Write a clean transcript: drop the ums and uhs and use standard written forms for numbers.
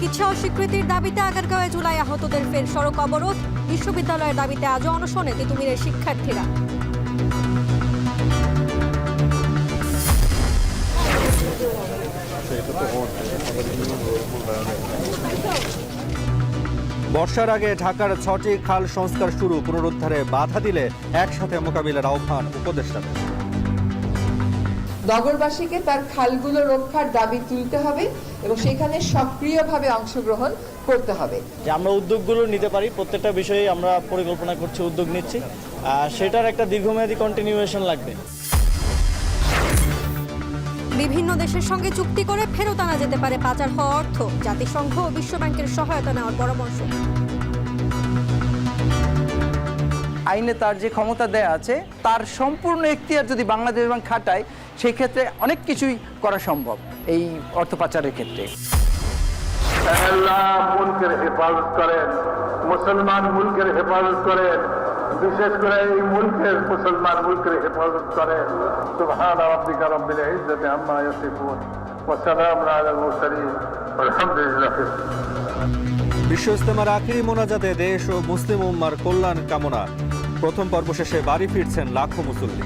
চিকিৎসা ও স্বীকৃতির দাবিতে আগারগাঁওয়ে জুলাই আহতদের ফের সড়ক অবরোধ। বিশ্ববিদ্যালয়ের দাবিতে আজও অনশনে তিতুমিরের শিক্ষার্থীরা। বর্ষার আগে ঢাকার ৬টি খাল সংস্কার শুরু, পুনরুদ্ধারে বাধা দিলে একসাথে মোকাবিলার আহ্বান উপদেষ্টাদের। নগরবাসীকে তার খালগুলো রক্ষার দাবি তুলতে হবে এবং সেখানে সক্রিয়ভাবে অংশগ্রহণ করতে হবে। যে আমরা উদ্যোগগুলো নিতে পারি, প্রত্যেকটা বিষয়ে আমরা পরিকল্পনা করছি, উদ্যোগ নিচ্ছি, সেটার একটা দীর্ঘমেয়াদী কন্টিনিউয়েশন লাগবে। বিভিন্ন দেশের সঙ্গে চুক্তি করে ফেরত আনা যেতে পারে পাচার হওয়া অর্থ। জাতিসংঘ ও বিশ্বব্যাংকের সহায়তা নেওয়ার পরামর্শ। আইনে তার যে ক্ষমতা দেয়া আছে তার সম্পূর্ণ এখতিয়ার যদি বাংলাদেশ ব্যাংক খাটায়, সেই ক্ষেত্রে অনেক কিছুই করা সম্ভব এই অর্থ পাচারের ক্ষেত্রে। আল্লাহ মুলকের হেফাজত করেন, মুসলমান মুলকের হেফাজত করেন, বিশেষ করে এই মুলকের মুসলমান মুলকের হেফাজত করেন। সুবহান রাব্বিকা রাব্বিল ইজ্জাতি আম্মা ইয়াসিফুন ওয়া সালামুন আলাল মুরসালিন আলহামদুলিল্লাহ। বিশ্ব ইজতেমার আখিরি মোনাজাতে দেশ ও মুসলিম উম্মার কল্যাণ কামনা। প্রথম পর্ব শেষে বাড়ি ফিরছেন লাখো মুসল্লি।